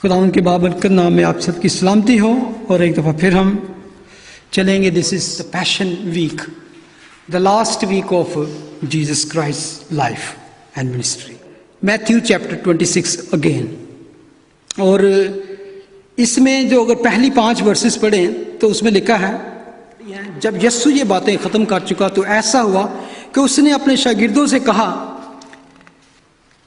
خداوند کے بابرکت نام میں آپ سب کی سلامتی ہو اور ایک دفعہ پھر ہم چلیں گے. This is the passion week, the last week of Jesus Christ life and ministry. Matthew chapter 26 again. اور اس میں جو اگر پہلی 5 ورسز پڑھیں تو اس میں لکھا ہے جب یسوع یہ باتیں ختم کر چکا تو ایسا ہوا کہ اس نے اپنے شاگردوں سے کہا,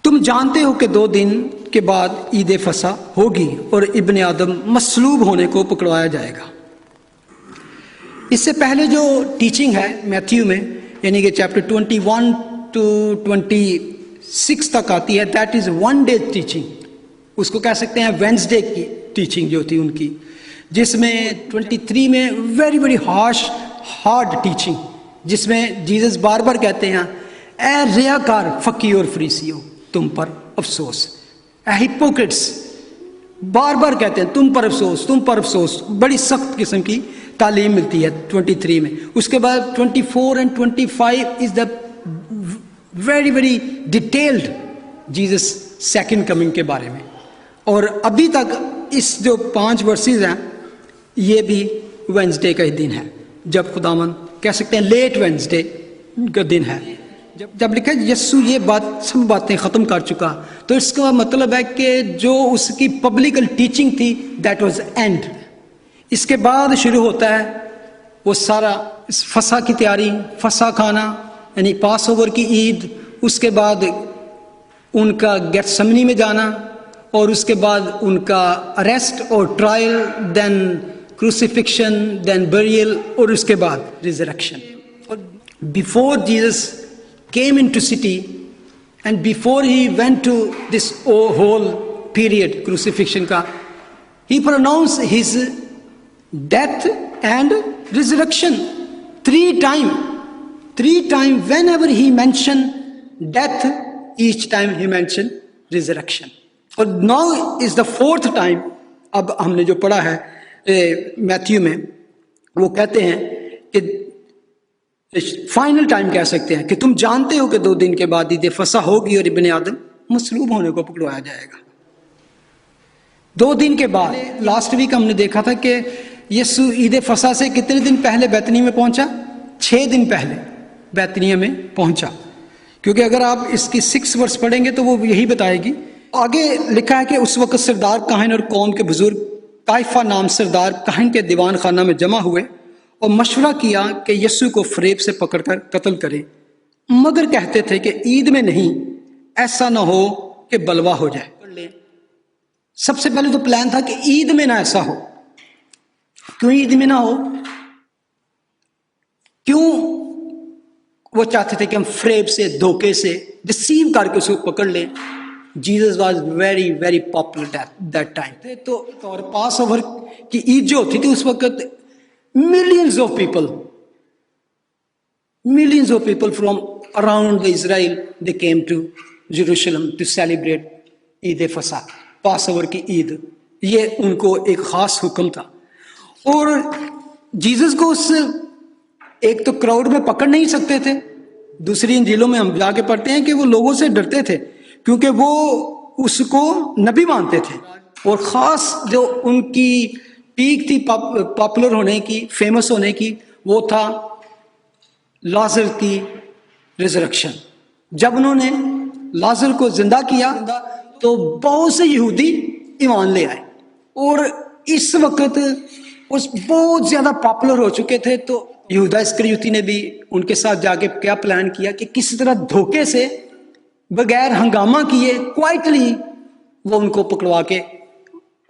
تم جانتے ہو کہ 2 دن کے بعد عید فصح ہوگی اور ابن آدم مصلوب ہونے کو پکڑوایا جائے گا. اس سے پہلے جو ٹیچنگ ہے میتھیو میں, یعنی کہ چیپٹر 21 to 26 تک آتی ہے, دیٹ از 1 day ٹیچنگ. اس کو کہہ سکتے ہیں وینسڈے کی ٹیچنگ جو تھی ان کی, جس میں 23 میں ویری ویری ہارڈ ٹیچنگ, جس میں جیزس بار بار کہتے ہیں اے ریاکار فقی اور فریسیوں تم پر افسوس, اے ہپوکرٹس, بار بار کہتے ہیں تم پر افسوس تم پر افسوس. بڑی سخت قسم کی تعلیم ملتی ہے 23 میں. اس کے بعد 24 and 25 is the very very detailed Jesus second coming کے بارے میں. اور ابھی تک اس جو 5 ورسز ہیں یہ بھی وینسڈے کا ہی دن ہے, جب خداوند کہہ سکتے ہیں لیٹ وینسڈے کا دن ہے. جب لکھا یسوع یہ سب باتیں ختم کر چکا تو اس کا مطلب ہے کہ جو اس کی پبلکل ٹیچنگ تھی دیٹ واز اینڈ. اس کے بعد شروع ہوتا ہے وہ سارا فصح کی تیاری, فصح کھانا یعنی پاس اوور کی عید, اس کے بعد ان کا گیتسمنی میں جانا, اور اس کے بعد ان کا اریسٹ اور ٹرائل, دین کروسیفکشن, دین بریل, اور اس کے بعد resurrection. Before Jesus came into city and before he went to this whole period crucifixion ka, he pronounced his death and resurrection 3 times. Whenever he mentioned death, each time he mentioned resurrection. اور now is the 4th time. اب ہم نے جو پڑھا ہے Matthew میں, وہ کہتے ہیں کہ فائنل ٹائم کہہ سکتے ہیں کہ تم جانتے ہو کہ 2 دن کے بعد عید فصح ہوگی اور ابن آدم مصلوب ہونے کو پکڑوایا جائے گا. 2 دن کے بعد, لاسٹ ویک ہم نے دیکھا تھا کہ یسوع عید فصح سے کتنے دن پہلے بیتنیہ میں پہنچا, 6 دن پہلے بیتنیہ میں پہنچا. کیونکہ اگر آپ اس کی 6 ورس پڑھیں گے تو وہ یہی بتائے گی. آگے لکھا ہے کہ اس وقت سردار کاہن اور قوم کے بزرگ قیافہ نام سردار کاہن کے دیوان خانہ میں جمع ہوئے اور مشورہ کیا کہ یسوع کو فریب سے پکڑ کر قتل کرے, مگر کہتے تھے کہ عید میں نہیں, ایسا نہ ہو کہ بلوا ہو جائے. سب سے پہلے تو پلان تھا کہ عید میں نہ ایسا ہو. کیوں عید میں نہ ہو؟ کیوں وہ چاہتے تھے کہ ہم فریب سے, دھوکے سے, ڈسیو کر کے اس کو پکڑ لیں. Jesus was very very popular that time. تو اور پاس اوور کی عید جو ہوتی تھی اس وقت millions of people from around Israel, they came to Jerusalem to celebrate Eid Fasah, Passover کی عید. یہ ان کو ایک خاص حکم تھا. اور جیزس کو اس ایک تو کراؤڈ میں پکڑ نہیں سکتے تھے. دوسری انجیلوں میں ہم جا کے پڑھتے ہیں کہ وہ لوگوں سے ڈرتے تھے کیونکہ وہ اس کو نبی مانتے تھے. اور خاص جو ان کی پیک تھی پاپولر ہونے کی, فیمس ہونے کی, وہ تھا لازر کی ریزریکشن. جب انہوں نے لازر کو زندہ کیا تو بہت سے یہودی ایمان لے آئے, اور اس وقت اس بہت زیادہ پاپولر ہو چکے تھے. تو یہودا اسکریوتی نے بھی ان کے ساتھ جا کے کیا پلان کیا کہ کسی طرح دھوکے سے, بغیر ہنگامہ کیے, کوائٹلی وہ ان کو پکڑوا کے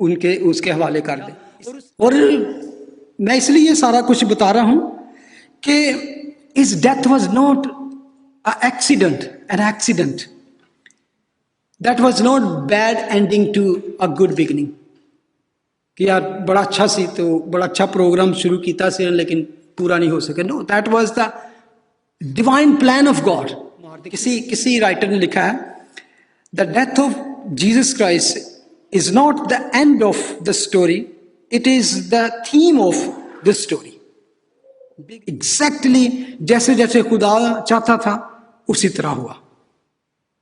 اس کے حوالے کر دیں. اور میں اس لیے یہ سارا کچھ بتا رہا ہوں کہ اس death was not an accident. That was not bad ending to a good beginning. کہ یار بڑا اچھا سی تو بڑا اچھا پروگرام شروع کیتا سی لیکن پورا نہیں ہو سکے. No, that was the divine plan of God. کسی رائٹر نے لکھا ہے the death of Jesus Christ is not the end of the story, it is the theme of the story. Exactly جیسے جیسے خدا چاہتا تھا اسی طرح ہوا.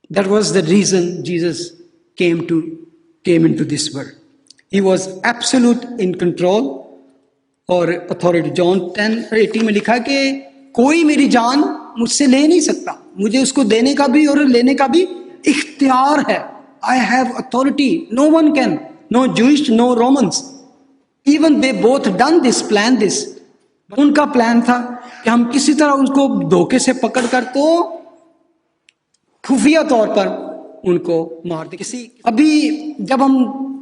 That was the reason Jesus came into this world. He was absolute in control اور authority. John 10:18 میں لکھا کہ کوئی میری جان مجھ سے لے نہیں سکتا, مجھے اس کو دینے کا بھی اور لینے کا بھی اختیار ہے. I have authority. No one can. No Jewish, no Romans. Even they both done this, plan this. ان کا پلان تھا کہ ہم کسی طرح ان کو دھوکے سے پکڑ کر تو خفیہ طور پر ان کو مار دیں. ابھی جب ہم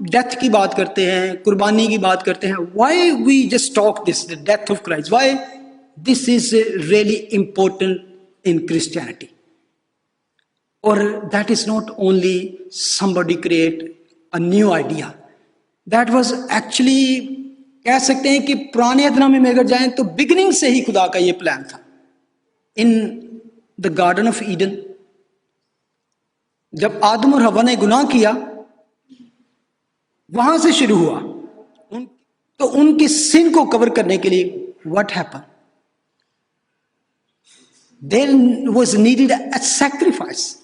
ڈیتھ کی بات کرتے ہیں, قربانی کی بات کرتے ہیں, why we just talk this death of Christ, why this is really important in Christianity. اور that is not only somebody create a new idea. That was actually کہہ سکتے ہیں کہ پرانے عہد نامے میں اگر جائیں تو بگننگ سے ہی خدا کا یہ پلان تھا. ان دا گارڈن آف ایڈن جب آدم اور حوا نے گناہ کیا, وہاں سے شروع ہوا. تو ان کی سن کو کور کرنے کے لیے what happen, there was needed a sacrifice.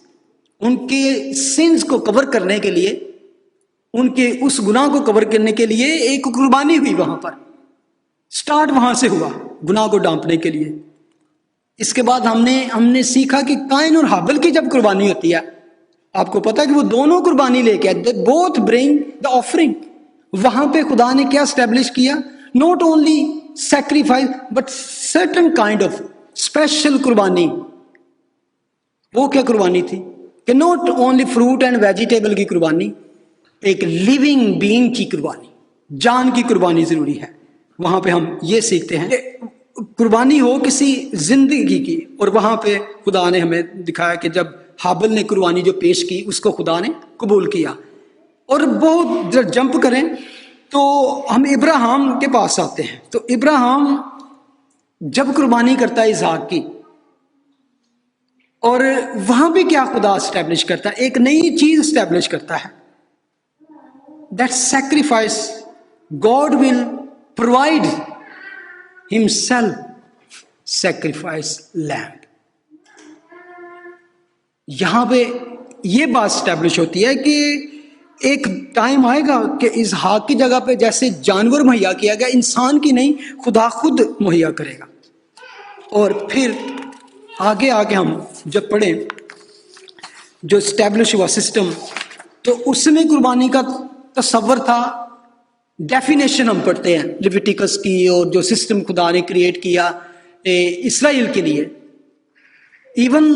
ان کے سنز کو کور کرنے کے لیے, ان کے اس گناہ کو کور کرنے کے لیے ایک قربانی ہوئی. وہاں پر سٹارٹ وہاں سے ہوا گناہ کو ڈانپنے کے لیے. اس کے بعد ہم نے سیکھا کہ قائن اور حابل کی جب قربانی ہوتی ہے, آپ کو پتا ہے کہ وہ دونوں قربانی لے کے آئے, بوتھ برنگ دا آفرنگ. وہاں پہ خدا نے کیا اسٹیبلش کیا, not only sacrifice but certain kind of special قربانی. وہ کیا قربانی تھی کہ not only fruit and vegetable کی قربانی, ایک لیونگ بینگ کی قربانی, جان کی قربانی ضروری ہے. وہاں پہ ہم یہ سیکھتے ہیں کہ قربانی ہو کسی زندگی کی. اور وہاں پہ خدا نے ہمیں دکھایا کہ جب حابل نے قربانی جو پیش کی اس کو خدا نے قبول کیا. اور بہت جمپ کریں تو ہم ابراہیم کے پاس آتے ہیں. تو ابراہیم جب قربانی کرتا ہے اسحاق کی, اور وہاں بھی کیا خدا اسٹیبلش کرتا ہے, ایک نئی چیز اسٹیبلش کرتا ہے. That sacrifice, God will provide himself sacrifice lamb. یہاں پہ یہ بات اسٹیبلش ہوتی ہے کہ ایک ٹائم آئے گا کہ اسحاق کی جگہ پہ جیسے جانور مہیا کیا گیا, انسان کی نہیں, خدا خود مہیا کرے گا. اور پھر آگے ہم جب پڑھیں جو اسٹیبلش ہوا سسٹم, تو اس میں قربانی کا تصور تھا. ڈیفینیشن ہم پڑھتے ہیں لیویٹیکس کی, اور جو سسٹم خدا نے کریٹ کیا اسرائیل کے لیے. ایون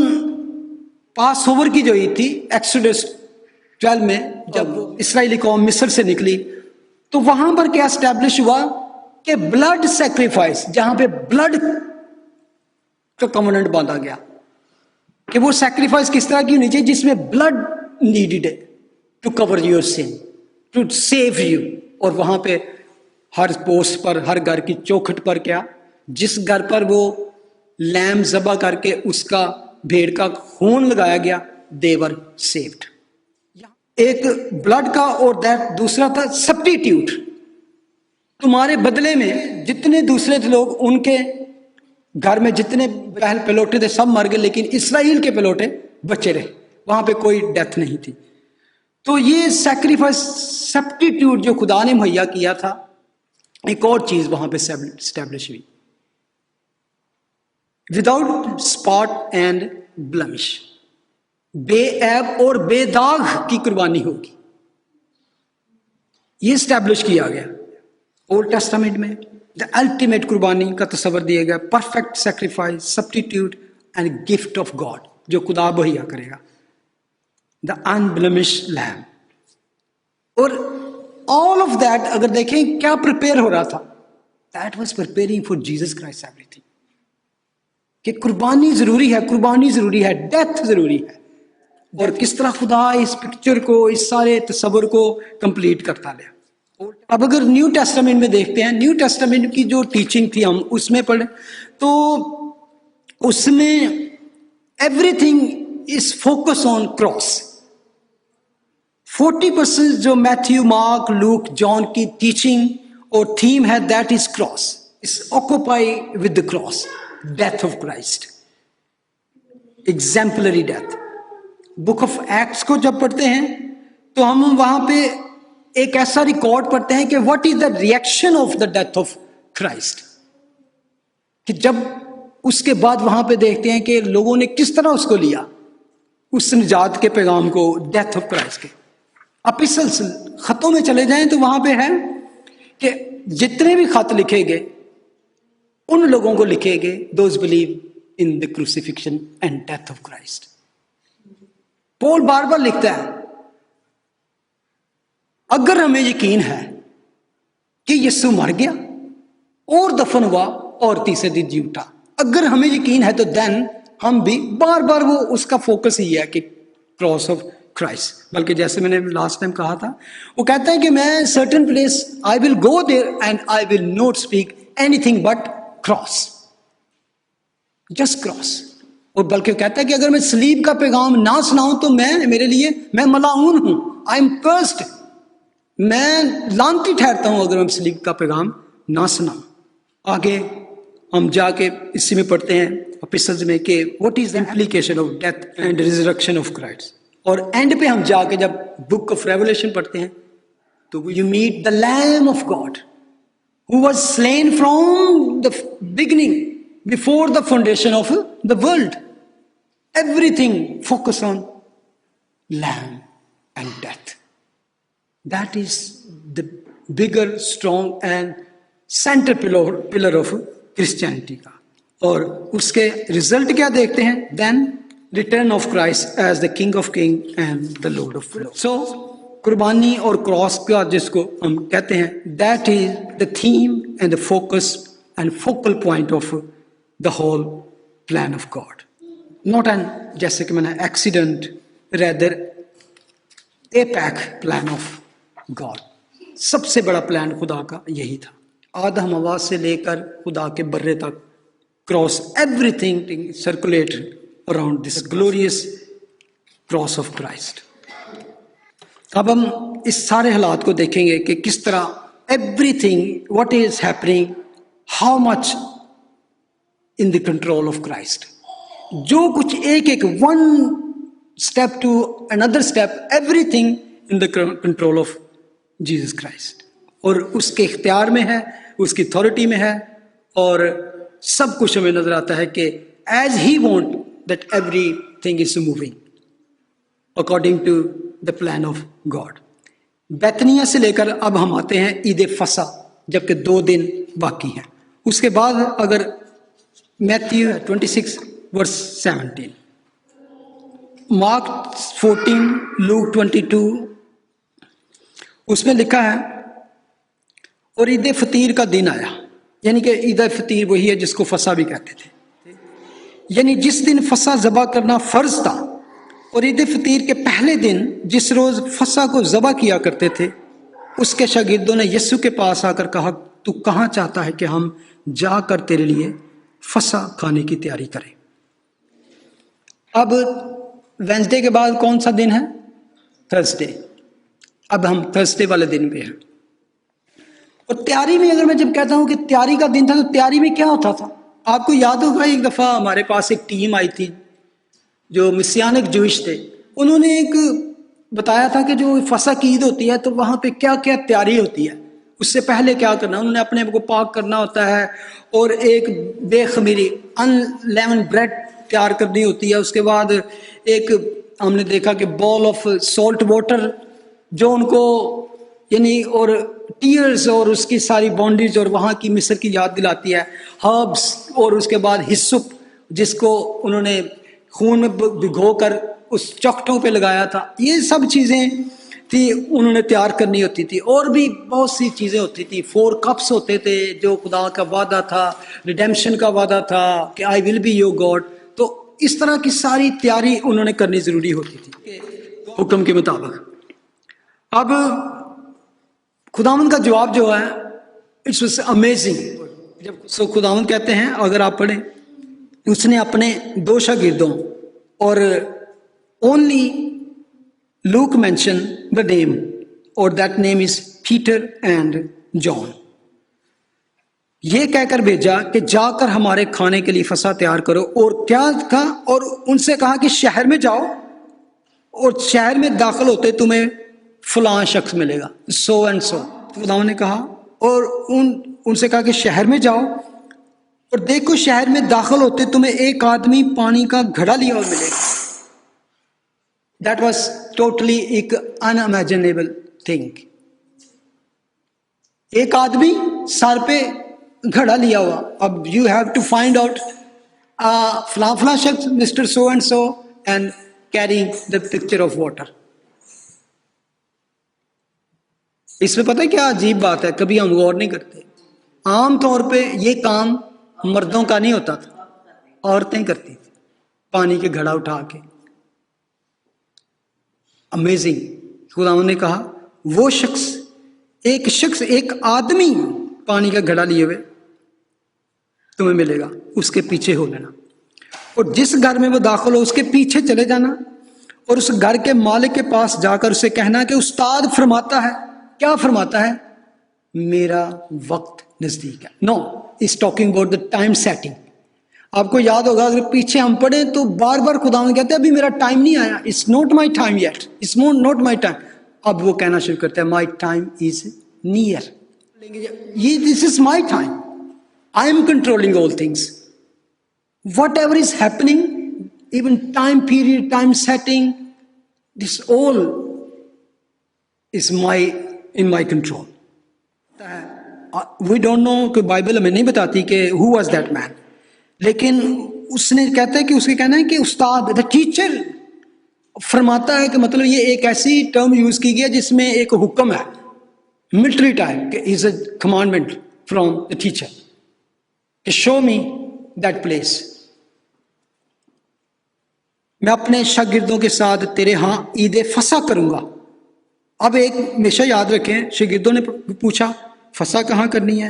پاس اوور کی جو عید تھی ایکسوڈس 12 میں جب اسرائیلی قوم مصر سے نکلی, تو وہاں پر کیا اسٹیبلش ہوا کہ بلڈ سیکریفائس, جہاں پہ بلڈ کا کموننٹ باندھا گیا کہ وہ سیکریفائس کس طرح کی ہونی چاہیے جس میں بلڈ نیڈیڈ ہے to cover your sin, to save you. اور وہاں پہ ہر پوسٹ پر, ہر گھر کی چوکھٹ پر کیا, جس گھر پر وہ لیم ذبح کر کے اس کا بھیڑ کا خون لگایا گیا, they were saved. ایک بلڈ کا, اور دوسرا تھا سبسٹیٹیوٹ. تمہارے بدلے میں جتنے دوسرے تھے لوگ, ان کے گھر میں جتنے پہل پلوٹے تھے سب مر گئے, لیکن اسرائیل کے پلوٹے بچے رہے, وہاں پہ کوئی ڈیتھ نہیں تھی. تو یہ سیکریفائس سبسٹیٹیوٹ جو خدا نے مہیا کیا تھا, ایک اور چیز وہاں پہ اسٹیبلش ہوئی, وداؤٹ اسپاٹ اینڈ بلمش, بے عیب اور بے داغ کی قربانی ہوگی. یہ اسٹیبلش کیا گیا اولڈ ٹیسٹامنٹ میں. دا الٹیمیٹ قربانی کا تصور دیا گیا, perfect sacrifice, substitute and gift of God جو خدا مہیا کرے گا, دا unblemished lamb. اور all of that اگر دیکھیں کیا پریپیئر ہو رہا تھا, that was preparing for Jesus Christ everything. کہ قربانی ضروری ہے, قربانی ضروری ہے, ڈیتھ ضروری ہے. اور کس طرح خدا اس پکچر کو, اس سارے تصور کو کمپلیٹ کرتا لیا. اب اگر نیو ٹیسٹامنٹ میں دیکھتے ہیں, نیو ٹیسٹامنٹ کی جو ٹیچنگ تھی ہم اس میں پڑھیں تو اس میں every thing is focus on cross. 40% جو میتھیو, مارک, لوک, جان کی ٹیچنگ اور تھیم ہے, that is cross, is occupy with the cross, death of Christ, exemplary death. Book of acts کو جب پڑھتے ہیں تو ہم وہاں پہ ایک ایسا ریکارڈ پڑھتے ہیں کہ what is the reaction of the death of Christ, کہ جب اس کے بعد وہاں پہ دیکھتے ہیں کہ لوگوں نے کس طرح اس کو لیا، اس نجات کے پیغام کو، ڈیتھ آف کرائسٹ کے. اپیسلس خطوں میں چلے جائیں تو وہاں پہ ہے کہ جتنے بھی خط لکھے گئے ان لوگوں کو لکھے گئے those believe in the crucifixion and death of Christ. Paul بار بار لکھتا ہے اگر ہمیں یقین ہے کہ یسوع مر گیا اور دفن ہوا اور تیسرے دن جی اٹھا، اگر ہمیں یقین ہے تو دین ہم بھی بار بار وہ اس کا فوکس ہی ہے کہ کراس آف کرائسٹ. بلکہ جیسے میں نے لاسٹ ٹائم کہا تھا، وہ کہتا ہے کہ میں certain place I will go there and I will not speak any thing but cross, just cross. اور بلکہ کہتا ہے کہ اگر میں صلیب کا پیغام نہ سناؤں تو میرے لیے میں ملعون ہوں، آئی ایم کرسڈ، میں لعنتی ٹھہرتا ہوں اگر میں صلیب کا پیغام نہ سناؤں. آگے ہم جا کے اسی میں پڑھتے ہیں اپیسلز میں کہ what is the implication of death and resurrection of Christ. اور اینڈ پہ ہم جا کے جب بک آف ریولیشن پڑھتے ہیں تو you meet the lamb of God who was slain from the beginning, before the foundation of the world. Everything focus on lamb and death. That is the bigger, strong and center pillar of Christianity کا. اور اس کے result کیا دیکھتے ہیں؟ Then return of Christ as the King of Kings and the Lord of Lords. So قربانی اور cross کا جس کو ہم کہتے ہیں، that is the theme and the focus and focal point of the whole plan of God. Not an جیسے کہ میں نے accident, rather epic plan of God. سب سے بڑا پلان خدا کا یہی تھا، آدم حوا سے لے کر خدا کے برے تک، cross every thing circulate around this glorious cross of Christ. اب ہم اس سارے حالات کو دیکھیں گے کہ کس طرح everything what is happening, how much in the control of Christ. جو کچھ ایک ون اسٹیپ ٹو اندر step, everything in the control of Jesus Christ. اور اس کے اختیار میں ہے، اس کی اتھارٹی میں ہے، اور سب کچھ ہمیں نظر آتا ہے کہ as he want that everything is moving according to the plan of God. Bethany سے لے کر اب ہم آتے ہیں عید فصح، جبکہ 2 دن باقی ہیں. اس کے بعد اگر میتھیو 26 verse 17، مارک 14، لوک 22، اس میں لکھا ہے اور عید فطیر کا دن آیا. یعنی کہ عید فطیر وہی ہے جس کو فصح بھی کہتے تھے، یعنی جس دن فصح ذبح کرنا فرض تھا. اور عید فطیر کے پہلے دن جس روز فصح کو ذبح کیا کرتے تھے، اس کے شاگردوں نے یسوع کے پاس آ کر کہا، تو کہاں چاہتا ہے کہ ہم جا کر تیرے لیے فصح کھانے کی تیاری کریں. اب وینسڈے کے بعد کون سا دن ہے؟ تھرسڈے. اب ہم تھرسڈے والے دن پہ ہیں. اور تیاری میں اگر میں جب کہتا ہوں کہ تیاری کا دن تھا، تو تیاری میں کیا ہوتا تھا؟ آپ کو یاد ہوگا ایک دفعہ ہمارے پاس ایک ٹیم آئی تھی جو مسیانک جوئش تھے. انہوں نے ایک بتایا تھا کہ جو فصح کی عید ہوتی ہے تو وہاں پہ کیا کیا تیاری ہوتی ہے، اس سے پہلے کیا کرنا. انہوں نے اپنے آپ کو پاک کرنا ہوتا ہے، اور ایک بے خمیری انلیمن بریڈ تیار کرنی ہوتی ہے. اس کے بعد ایک ہم نے دیکھا کہ بال آف سالٹ واٹر جو ان کو یعنی اور ٹیئرز اور اس کی ساری باؤنڈریز اور وہاں کی مصر کی یاد دلاتی ہے. ہربس اور اس کے بعد ہسپ جس کو انہوں نے خون میں بھگو کر اس چوکھٹوں پہ لگایا تھا. یہ سب چیزیں تھی انہوں نے تیار کرنی ہوتی تھی. اور بھی بہت سی چیزیں ہوتی تھی. 4 کپس ہوتے تھے جو خدا کا وعدہ تھا، ریڈیمپشن کا وعدہ تھا کہ آئی ول بی یور گاڈ. تو اس طرح کی ساری تیاری انہوں نے کرنی ضروری ہوتی تھی حکم کے مطابق. اب خداوند کا جواب جو ہے اٹس واز امیزنگ. جب خداوند کہتے ہیں، اگر آپ پڑھیں، اس نے اپنے 2 شاگردوں اور only Lok mention the name, اور that name is Peter and John, یہ کہہ کر بھیجا کہ جا کر ہمارے کھانے کے لیے فصح تیار کرو. اور کیا کہا؟ اور ان سے کہا کہ شہر میں جاؤ، اور شہر میں داخل ہوتے تمہیں فلاں شخص ملے گا, سو اینڈ سو. خداوند نے کہا اور ان سے کہا کہ شہر میں جاؤ اور دیکھو شہر میں داخل ہوتے تمہیں ایک آدمی پانی کا گھڑا لیا اور ملے گا. دیٹ واز ٹوٹلی ایک انامیجنیبل تھنگ. ایک آدمی سر پہ گھڑا لیا ہوا. اب you have to find out فلاں فلاں شخص mister so and so and carrying the picture of water. اس میں پتہ ہے کیا عجیب بات ہے, کبھی ہم غور نہیں کرتے. عام طور پہ یہ کام مردوں کا نہیں ہوتا تھا, عورتیں کرتی تھیں پانی کے گھڑا اٹھا کے. امیزنگ. خداوند نے کہا وہ شخص ایک آدمی پانی کا گھڑا لیے ہوئے تمہیں ملے گا, اس کے پیچھے ہو لینا اور جس گھر میں وہ داخل ہو اس کے پیچھے چلے جانا اور اس گھر کے مالک کے پاس جا کر اسے کہنا کہ استاد فرماتا ہے. کیا فرماتا ہے؟ میرا وقت نزدیک ہے. Now is talking about the time setting. آپ کو یاد ہوگا اگر پیچھے ہم پڑھیں تو بار بار خداوند کہتے ہیں ابھی میرا ٹائم نہیں آیا, it's not my time yet, it's not my time. اب وہ کہنا شروع کرتا ہے مائی ٹائم از نیئر. یہ this is my time, I am controlling all things. Whatever is happening, even time period, time setting, this all is in my control. We don't know کہ بائبل ہمیں نہیں بتاتی کہ who was that man, لیکن اس نے کہتا ہے کہ اس کے کہنا ہے کہ استاد the teacher فرماتا ہے کہ مطلب یہ ایک ایسی ٹرم یوز کی گیا جس میں ایک حکم ہے, ملٹری ٹائم, کہ is a commandment from the teacher کہ show me that place. میں اپنے شاگردوں کے ساتھ تیرے ہاں عید فصح کروں گا. اب ایک ہمیشہ یاد رکھیں, شاگردوں نے پوچھا فصح کہاں کرنی ہے,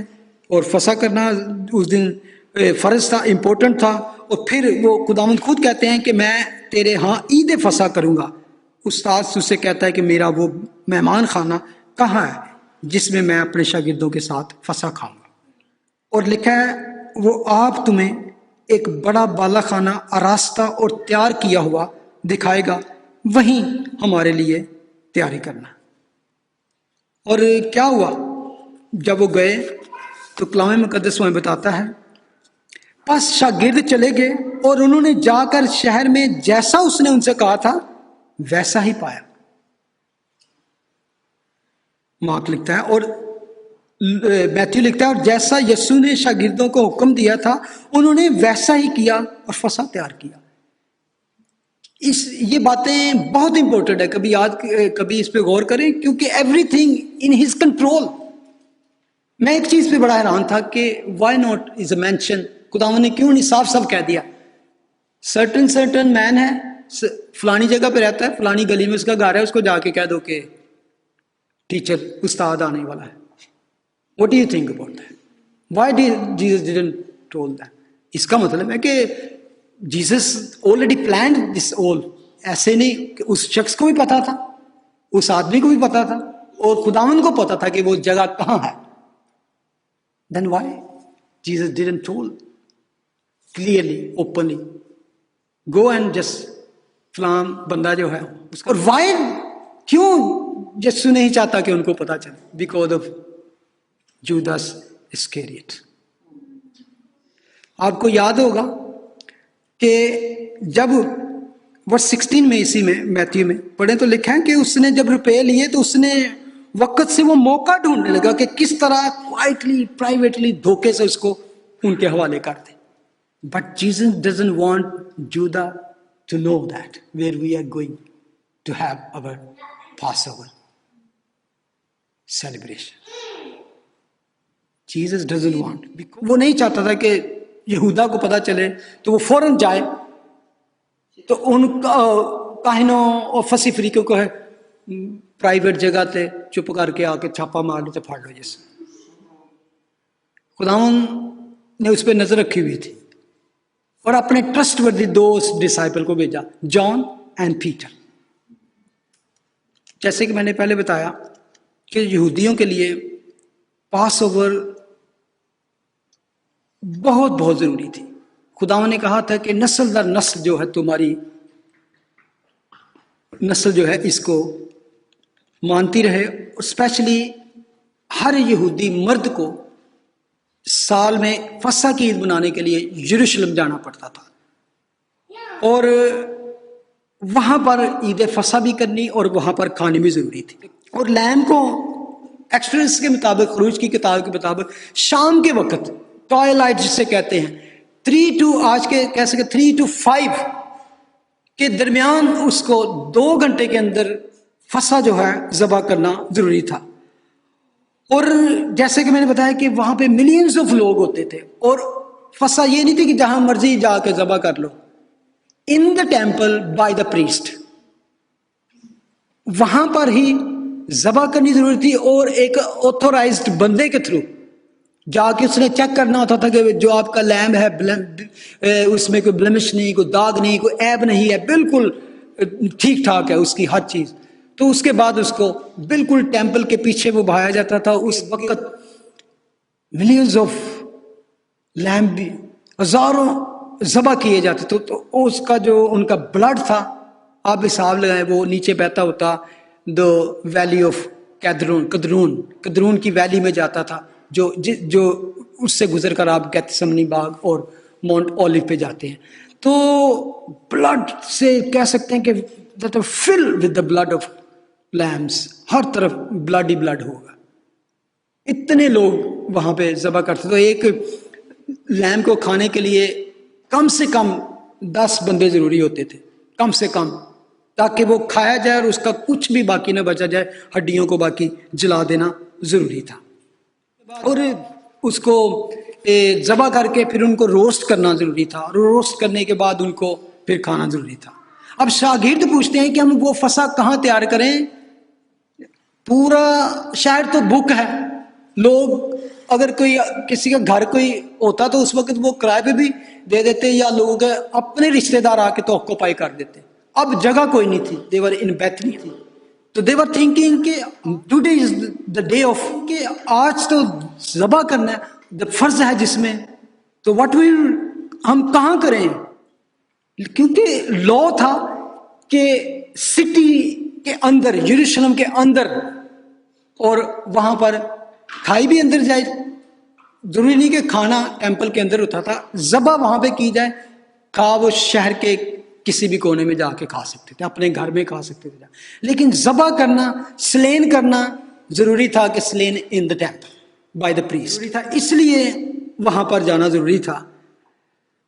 اور فصح کرنا اس دن فرض تھا, امپورٹنٹ تھا. اور پھر وہ خداوند خود کہتے ہیں کہ میں تیرے ہاں عید فصح کروں گا. استاد اس سے کہتا ہے کہ میرا وہ مہمان خانہ کہاں ہے جس میں میں اپنے شاگردوں کے ساتھ فصح کھاؤں گا. اور لکھا ہے وہ آپ تمہیں ایک بڑا بالا خانہ آراستہ اور تیار کیا ہوا دکھائے گا, وہیں ہمارے لیے تیاری کرنا. اور کیا ہوا جب وہ گئے تو کلام مقدس میں بتاتا ہے پس شاگرد چلے گئے اور انہوں نے جا کر شہر میں جیسا اس نے ان سے کہا تھا ویسا ہی پایا. مارک لکھتا ہے اور میتھیو لکھتا ہے اور جیسا یسوع نے شاگردوں کو حکم دیا تھا انہوں نے ویسا ہی کیا اور فصح تیار کیا. یہ باتیں بہت امپورٹنٹ ہے, کبھی اس پہ غور کریں کیونکہ everything in his control. میں ایک چیز پہ بڑا حیران تھا کہ why not is a mention, خداوند نے کیوں نہیں صاف صاف کہہ دیا سرٹن مین ہے فلانی جگہ پہ رہتا ہے, فلانی گلی میں اس کا گھر ہے, اس کو جا کے کہہ دو کہ ٹیچر استاد آنے والا ہے. What do you think about that? Why did Jesus didn't told that? اس کا مطلب ہے کہ Jesus already planned this all. ایسے نہیں کہ اس شخص کو بھی پتا تھا, اس آدمی کو بھی پتا تھا, اور خداوند کو پتا تھا کہ وہ جگہ کہاں ہے. Then why Jesus didn't told clearly, openly, go and just فلان بندہ جو ہے اس کا. اور why کیوں یسوع نہیں چاہتا کہ ان کو پتا چلے؟ Because of جودس اسکیریٹ. آپ کو یاد ہوگا کہ جب ورس 16 میں اسی میں میتھیو میں پڑھیں تو لکھا ہے کہ اس نے جب روپے لیے تو اس نے وقت سے وہ موقع ڈھونڈنے لگا کہ کس طرح کوائٹلی پرائیویٹلی دھوکے سے اس کو ان کے حوالے کر دے. But Jesus doesn't want Judas to know that where we are going to have over pass over celebration. Jesus doesn't want. وہ نہیں چاہتا تھا کہ یہودا کو پتا چلے تو وہ فوراً جائے تو ان کاہنوں اور فصیح فریقوں کو ہے پرائیویٹ جگہ تے چپ کر کے آ کے چھاپا مار لو تو پھاڑ لو. جیسے خداوند نے اس پہ نظر رکھی ہوئی تھی اور اپنے ٹرسٹ وردی 2 ڈسائپل کو بھیجا, جان اینڈ پیٹر. جیسے کہ میں نے پہلے بتایا کہ یہودیوں کے لیے پاس اوور بہت بہت ضروری تھی. خداوند نے کہا تھا کہ نسل در نسل جو ہے تمہاری نسل جو ہے اس کو مانتی رہے. اسپیشلی ہر یہودی مرد کو سال میں فسح کی عید منانے کے لیے یروشلم جانا پڑتا تھا اور وہاں پر عید فسح بھی کرنی اور وہاں پر کھانی بھی ضروری تھی. اور لیم کو ایکسپیرینس کے مطابق، خروج کی کتاب کے مطابق، شام کے وقت ٹوائلائٹ جسے کہتے ہیں 3 to آج کے کہہ سکتے 3 to 5 کے درمیان اس کو 2 گھنٹے کے اندر فسح جو ہے ذبح کرنا ضروری تھا. اور جیسے کہ میں نے بتایا کہ وہاں پہ ملینز آف لوگ ہوتے تھے اور فسح یہ نہیں تھی کہ جہاں مرضی جا کے ذبح کر لو. ان دا ٹیمپل بائی دا پریسٹ، وہاں پر ہی ذبح کرنی ضروری تھی اور ایک آتھورائزڈ بندے کے تھرو جا کے اس نے چیک کرنا ہوتا تھا کہ جو آپ کا لیمب ہے اس میں کوئی بلمش نہیں، کوئی داغ نہیں، کوئی عیب نہیں ہے، بالکل ٹھیک ٹھاک ہے اس کی ہر چیز. تو اس کے بعد اس کو بالکل ٹیمپل کے پیچھے وہ بہایا جاتا تھا. اس وقت ملینز آف لیمب بھی ہزاروں ذبح کیے جاتے تھے. تو اس کا جو ان کا بلڈ تھا، آپ حساب لگائیں، وہ نیچے بہتا ہوتا دا ویلی آف قدرون کی ویلی میں جاتا تھا، جو اس سے گزر کر آپ گیتسمنی باغ اور ماؤنٹ اولیو پہ جاتے ہیں. تو بلڈ سے کہہ سکتے ہیں کہ فل ود دا بلڈ آف لیمز، ہر طرف بلڈ ہی بلڈ ہوگا. اتنے لوگ وہاں پہ ذبح کرتے. تو ایک لیمب کو کھانے کے لیے کم سے کم 10 بندے ضروری ہوتے تھے، کم سے کم، تاکہ وہ کھایا جائے اور اس کا کچھ بھی باقی نہ بچا جائے، ہڈیوں کو باقی جلا دینا ضروری تھا. اور اس کو ذبح کر کے پھر ان کو روسٹ کرنا ضروری تھا، اور روسٹ کرنے کے بعد ان کو پھر کھانا ضروری تھا. اب شاگرد پوچھتے ہیں کہ ہم وہ فسح کہاں تیار کریں؟ پورا شہر تو بک ہے. لوگ اگر کوئی کسی کا گھر کوئی ہوتا تو اس وقت وہ کرائے پہ بھی دے دیتے، یا لوگ اپنے رشتہ دار آ کے تو آکوپائی کر دیتے. اب جگہ کوئی نہیں تھی. دیور ان بیتھنی تھی. تو دیور تھنکنگ کہ today is the day of, کہ آج تو ذبح کرنا ہے، فرض ہے جس میں، تو واٹ ول ہم کہاں کریں؟ کیونکہ لا تھا کہ سٹی کے اندر، یروشلم کے اندر، اور وہاں پر کھائی بھی اندر جائے. ضروری نہیں کہ کھانا ٹیمپل کے اندر ہوتا تھا، ذبح وہاں پہ کی جائے. کھا وہ شہر کے کسی بھی کونے میں جا کے کھا سکتے تھے، اپنے گھر میں کھا سکتے تھے، لیکن ذبح کرنا، سلین کرنا ضروری تھا کہ Celine in the temple by the priest ضروری تھا. اس لیے وہاں پر جانا ضروری تھا.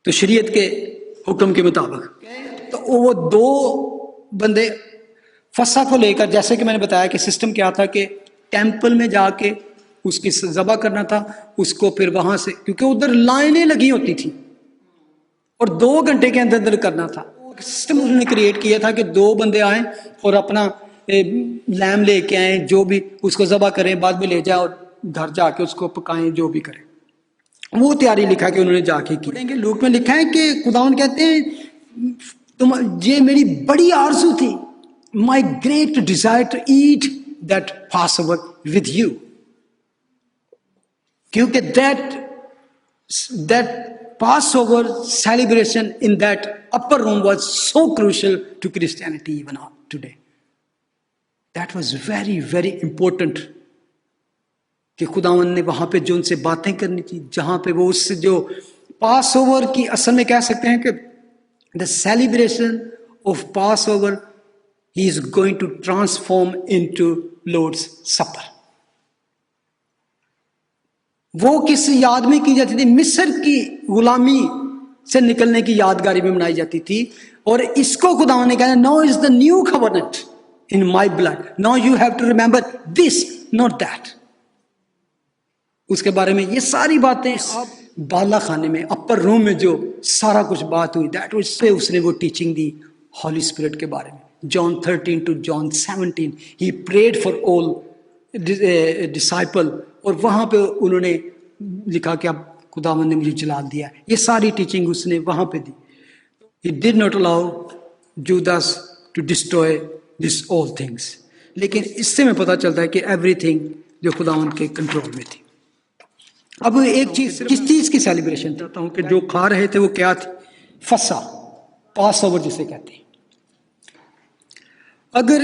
تو شریعت کے حکم کے مطابق تو وہ 2 بندے فسح کو لے کر، جیسے کہ میں نے بتایا کہ سسٹم کیا تھا کہ ٹیمپل میں جا کے اس کی ذبح کرنا تھا. اس کو پھر وہاں سے، کیونکہ ادھر لائنیں لگی ہوتی تھی اور 2 گھنٹے کے اندر کرنا تھا. سسٹم انہوں نے کریٹ کیا تھا کہ 2 بندے آئیں اور اپنا لیم لے کے آئیں، جو بھی اس کو ذبح کریں، بعد میں لے جائیں اور گھر جا کے اس کو پکائیں، جو بھی کریں. وہ تیاری لکھا کہ انہوں نے جا کے کی. لوک میں لکھا ہے کہ خداوند کہتے ہیں یہ میری بڑی آرزو تھی، my great desire to eat that Passover with you. کیونکہ that Passover celebration in that upper room was so crucial to Christianity even today. That was very, very important. کہ خداوند نے وہاں پہ جو ان سے باتیں کرنی تھی، جہاں پہ وہ اس سے جو پاس اوور کی اصل میں کہہ سکتے ہیں کہ the celebration of pass over he is going to transform into Lord's supper. وہ کس یاد میں کی جاتی تھی؟ مصر کی غلامی سے نکلنے کی یادگاری میں منائی جاتی تھی. اور اس کو خداوند نے کہا now is the new covenant in my blood, no you have to remember this not that. اس کے بارے میں یہ ساری باتیں بالا خانے میں، اپر روم میں جو سارا کچھ بات ہوئی، دیٹ اس پہ اس نے وہ ٹیچنگ دی ہولی اسپرٹ کے بارے میں. John 13 to John 17 he prayed for all disciple، اور وہاں پہ انہوں نے لکھا کہ اب خداوند نے مجھے جلال دیا. یہ ساری ٹیچنگ اس نے وہاں پہ دی. He did not allow Judas to destroy these all things. لیکن اس سے میں پتہ چلتا ہے کہ ایوری تھنگ جو خداوند کے کنٹرول میں تھی. اب ایک چیز، کس چیز کی سیلیبریشن چاہتا ہوں کہ جو کھا رہے تھے وہ کیا تھی؟ فسح، پاس اوور جسے کہتے ہیں. اگر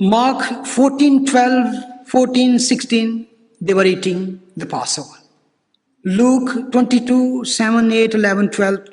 Mark 14:12, 14:16 they were eating the Passover. Luke 22:7, 8, 11, 12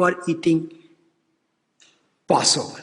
were eating Passover.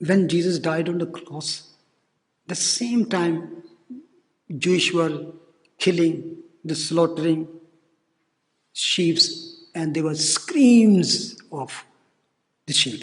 When Jesus died on the cross, the same time Jewish were killing, the slaughtering sheep, and there were screams of the sheep.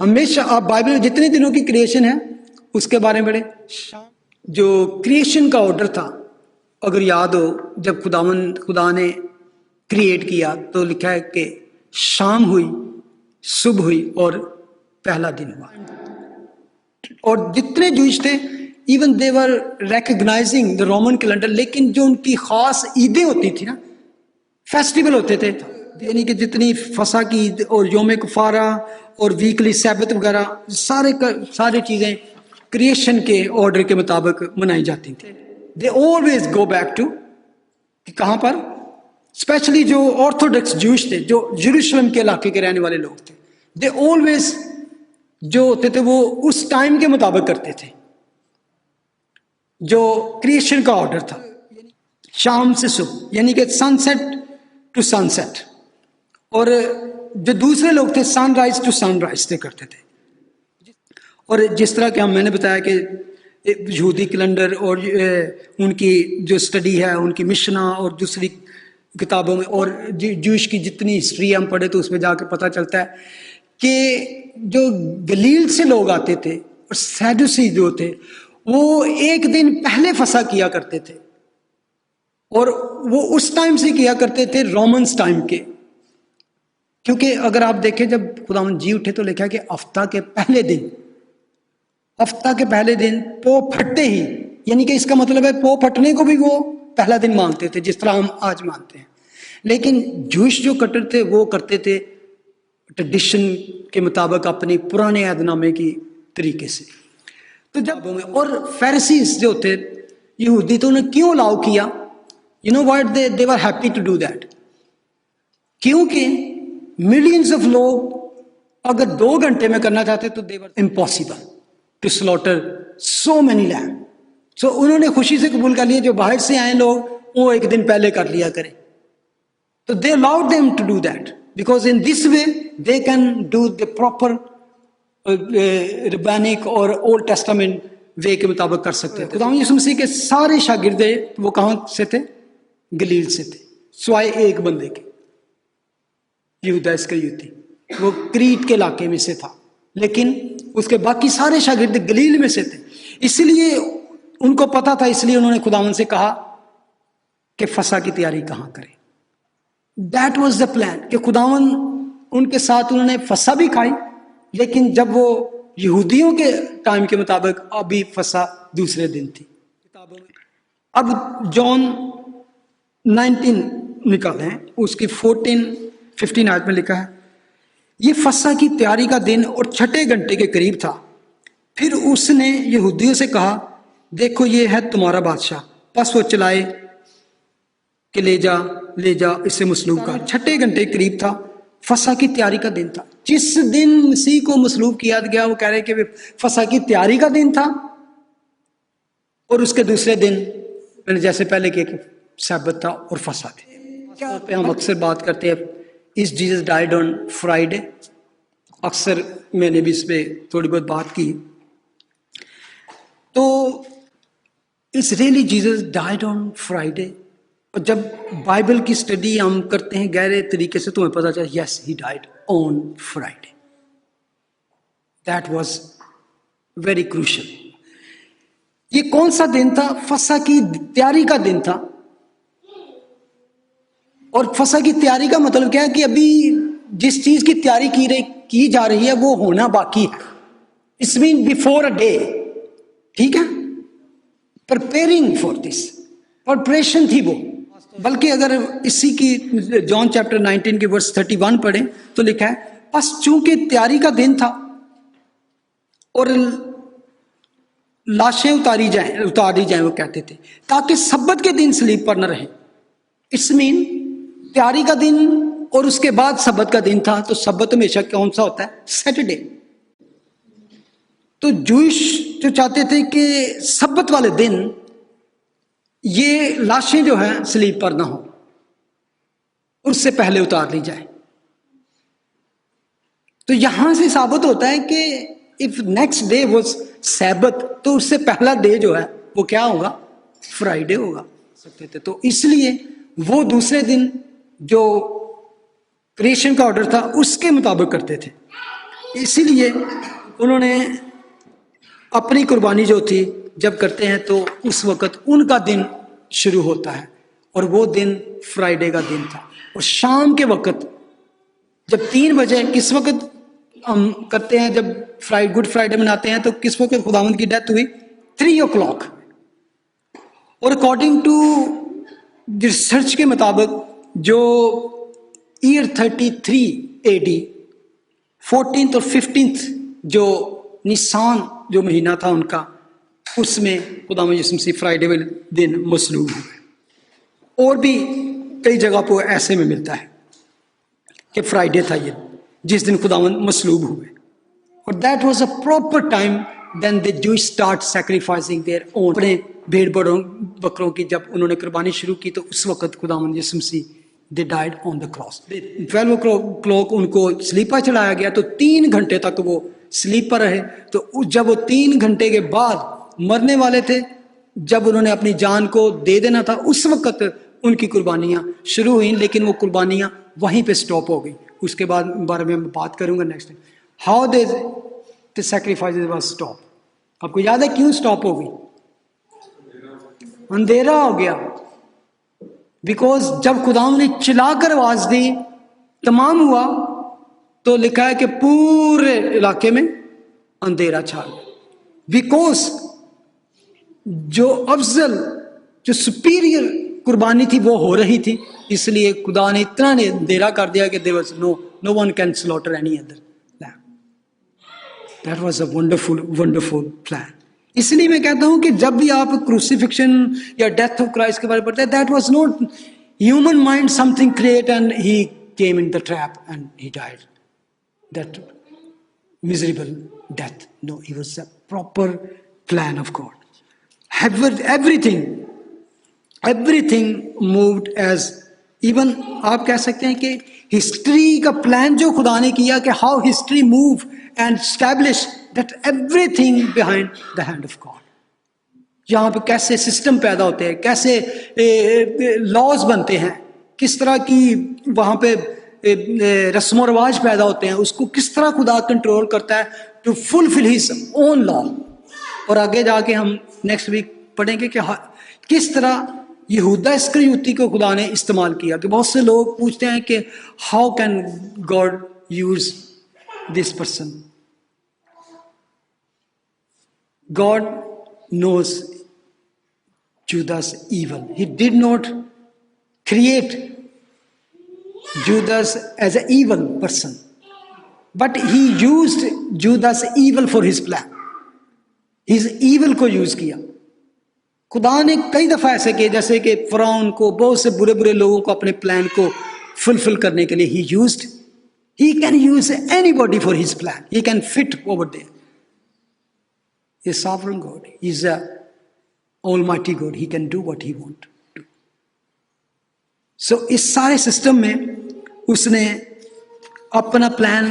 ہمیشہ آپ Bible میں جتنے دنوں کی creation ہے اس کے بارے میں پڑھیں. جو کریشن کا آرڈر تھا، اگر یاد ہو، جب خدا نے کریٹ کیا تو لکھا ہے کہ شام ہوئی، صبح ہوئی اور پہلا دن ہوا. اور جتنے جوئش تھے even they were recognising the Roman calendar, لیکن جو ان کی خاص عیدیں ہوتی تھی نا، فیسٹیول ہوتے تھے، یعنی کہ جتنی فسح کی عید اور یوم کفارہ اور ویکلی سیبت وغیرہ ساری چیزیں کریشن کے آرڈر کے مطابق منائی جاتی تھیں. They always go back to کہاں پر، اسپیشلی جو آرتھوڈکس جوش تھے، جو یروشلم کے علاقے کے رہنے والے لوگ تھے، دے آلویز جو ہوتے تھے وہ اس ٹائم کے مطابق کرتے تھے جو کریشن کا آرڈر تھا، شام سے صبح، یعنی کہ سن سیٹ ٹو سن سیٹ. اور جو دوسرے لوگ تھے سن رائز ٹو سن رائز سے کرتے تھے. اور جس طرح کہ میں نے بتایا کہ یہودی کیلنڈر اور ان کی جو اسٹڈی ہے، ان کی مشنا اور دوسری کتابوں میں اور جوش کی جتنی ہسٹری ہم پڑھے تو اس میں جا کے پتہ چلتا ہے کہ جو گلیل سے لوگ آتے تھے اور سیڈوسی جو تھے وہ ایک دن پہلے فسح کیا کرتے تھے، اور وہ اس ٹائم سے کیا کرتے تھے رومنس ٹائم کے. کیونکہ اگر آپ دیکھیں جب خداوند جی اٹھے تو لکھا کہ ہفتہ کے پہلے دن پو پھٹتے ہی، یعنی کہ اس کا مطلب ہے پو پھٹنے کو بھی وہ پہلا دن مانتے تھے جس طرح ہم آج مانتے ہیں. لیکن جوش جو کٹر تھے وہ کرتے تھے ٹریڈیشن کے مطابق اپنی پرانے عہد نامے کی طریقے سے. تو جب اور فیریسیز جو تھے یہودی تو انہیں کیوں الاؤ کیا؟ You know what they were happy to do that. کیونکہ ملینز آف لوگ اگر 2 گھنٹے میں کرنا چاہتے تو they were impossible to slaughter so many lamb. So انہوں نے خوشی سے قبول کر لیا جو باہر سے آئے لوگ وہ ایک دن پہلے کر لیا کریں. تو they allowed them to do that because in this way they can do the proper ربانک اور اولڈ ٹیسٹامنٹ وے کے مطابق کر سکتے تھے. خدا یسوع مسیح کے سارے شاگرد وہ کہاں سے تھے؟ گلیل سے تھے، سوائے ایک بندے کے، یہودا اسکریوتی، وہ کریٹ کے علاقے میں سے تھا، لیکن اس کے باقی سارے شاگرد گلیل میں سے تھے. اس لیے ان کو پتا تھا، اس لیے انہوں نے خداوند سے کہا کہ فسح کی تیاری کہاں کریں. دیٹ واز دا پلان کہ خداوند ان کے ساتھ انہوں نے فسح بھی کھائی، لیکن جب وہ یہودیوں کے ٹائم کے مطابق ابھی فسح دوسرے دن تھی. اب جون 19 نکالیں، اس کی 14-15 آیت میں لکھا ہے، یہ فسح کی تیاری کا دن اور 6 گھنٹے کے قریب تھا. پھر اس نے یہودیوں سے کہا، دیکھو یہ ہے تمہارا بادشاہ. پس وہ چلائے کہ لے جا اسے مصلوب کر. 6 گھنٹے قریب تھا، فسح کی تیاری کا دن تھا. جس دن مسیح کو مصلوب کیا گیا وہ کہہ رہے کہ فسح کی تیاری کا دن تھا، اور اس کے دوسرے دن میں نے جیسے پہلے کہ سبت تھا اور فسح تھی. پہ ہم اکثر بات کرتے ہیں اس جیزس ڈائیڈ آن فرائیڈے، اکثر میں نے بھی اس پہ تھوڑی بہت بات کی. تو اس really Jesus died on Friday. اور جب بائبل کی اسٹڈی ہم کرتے ہیں گہرے طریقے سے تو ہمیں پتہ چلا yes he died on Friday. That was very crucial. یہ کون سا دن تھا؟ فسح کی تیاری کا دن تھا. اور فسح کی تیاری کا مطلب کیا ہے کہ ابھی جس چیز کی تیاری کی جا رہی ہے وہ ہونا باقی ہے. It's main before a day. ٹھیک ہے، پرپیئرنگ فار دس، پریپریشن تھی وہ. بلکہ اگر اسی کی جون چیپٹر 19 کے ورس 31 پڑھیں تو لکھا ہے، بس چونکہ تیاری کا دن تھا اور لاشیں اتار دی جائیں وہ کہتے تھے، تاکہ سبت کے دن صلیب پر نہ رہیں. اس مین تیاری کا دن اور اس کے بعد سبت کا دن تھا. تو سبت ہمیشہ کون سا ہوتا ہے؟ سیٹرڈے. تو جوئش جو چاہتے تھے کہ سبت والے دن یہ لاشیں جو ہیں صلیب پر نہ ہوں، اس سے پہلے اتار لی جائے. تو یہاں سے ثابت ہوتا ہے کہ if next day was Sabbath تو اس سے پہلا ڈے جو ہے وہ کیا ہوگا؟ فرائیڈے ہوگا. تو اس لیے وہ دوسرے دن جو کریشن کا آرڈر تھا اس کے مطابق کرتے تھے. اسی لیے انہوں نے اپنی قربانی جو تھی جب کرتے ہیں تو اس وقت ان کا دن شروع ہوتا ہے، اور وہ دن فرائیڈے کا دن تھا، اور شام کے وقت جب 3 بجے، کس وقت ہم کرتے ہیں جب گڈ فرائیڈے مناتے ہیں تو کس وقت خداوند کی ڈیتھ ہوئی؟ 3 o'clock. اور اکارڈنگ ٹو ریسرچ کے مطابق جو ایئر 33 AD 14th اور 15th جو نیسان جو مہینہ تھا ان کا، اس میں خداوند یسوع مسیح فرائیڈے والے دن مصلوب ہوئے. اور بھی کئی جگہ پہ ایسے میں ملتا ہے کہ فرائیڈے تھا یہ جس دن خداوند مصلوب ہوئے. اور that was a proper time then they جو اسٹارٹ سیکریفائسنگ دیئر اون، اپنے بھیڑ بکروں کی جب انہوں نے قربانی شروع کی تو اس وقت خداوند یسوع مسیح they died on the cross. 12 o'clock ان کو سلیپ پر چڑھایا گیا تو 3 گھنٹے تک وہ سلیپ پر رہے. تو جب وہ 3 گھنٹے کے بعد مرنے والے تھے، جب انہوں نے اپنی جان کو دے دینا تھا، اس وقت ان کی قربانیاں شروع ہوئیں، لیکن وہ قربانیاں وہیں پہ سٹاپ ہو گئی. اس کے بعد بارے میں بات کروں گا next time. How they sacrifices was stop. آپ کو یاد ہے کیوں سٹاپ ہو گئی؟ اندھیرا ہو گیا. بیکاز جب خدا نے چلا کر آواز دی تمام ہوا تو لکھا ہے کہ پورے علاقے میں اندھیرا چھا گیا. بیکاز جو افضل جو سپیریئر قربانی تھی وہ ہو رہی تھی، اس لیے خدا نے اتنا نے اندھیرا کر دیا کہ there was no one can slaughter any other lamb. That was a wonderful plan. اس لیے میں کہتا ہوں کہ جب بھی آپ کروسیفکشن یا ڈیتھ آف کرائسٹ کے بارے میں پڑھتے ہیں، that was not human mind some thing create and he came in the trap and he died that miserable death. No, he was a proper plan of God. Everything moved as, even آپ کہہ سکتے ہیں کہ history کا plan جو خدا نے کیا کہ how history move and establish that everything behind the hand of God. یہاں پہ کیسے سسٹم پیدا ہوتے ہیں، کیسے لاز بنتے ہیں، کس طرح کی وہاں پہ رسم و رواج پیدا ہوتے ہیں، اس کو کس طرح خدا کنٹرول کرتا ہے ٹو فلفل ہز اون لا. اور آگے جا کے ہم نیکسٹ ویک پڑھیں گے کہ کس طرح یہودا اسکریوتی کو خدا نے استعمال کیا. کہ بہت سے لوگ پوچھتے ہیں کہ how can God use this person. God knows Judas evil. He did not create Judas as an evil person, but he used Judas evil for his plan. His evil کو یوز کیا. خدا نے کئی دفعہ ایسے کیے جیسے کہ فرعون کو، بہت سے برے برے لوگوں کو اپنے پلان کو فلفل کرنے کے لیے he can use anybody for his plan. He can fit over there. He is sovereign God. He is a Almighty God. He can do what he want to do. So اس سارے system میں اس نے اپنا plan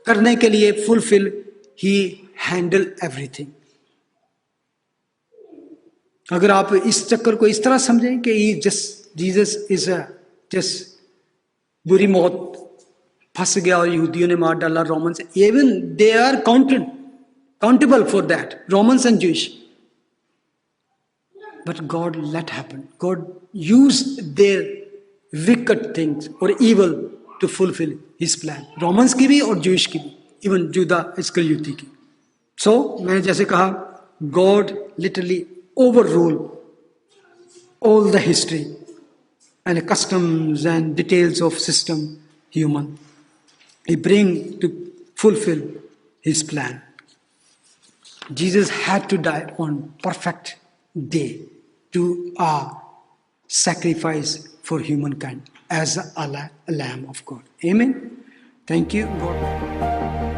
کرنے کے لیے فلفل ہی handle every thing. اگر آپ اس چکر کو اس طرح سمجھیں کہ جیزس از اے جسٹ بری موت پھنس گیا اور یہودیوں نے مار ڈالا Romans, even they are countable for that, Romans and Jews. But God let happen. God used their wicked things or evil to fulfill his plan. Romans کی بھی اور جوش کی بھی، ایون جودا اسکریوتی کی. So میں نے جیسے کہا God literally overrule all the history and customs and details of system human. He bring to fulfill his plan. Jesus had to die on perfect day to sacrifice for humankind as a lamb of God. Amen. Thank you. God.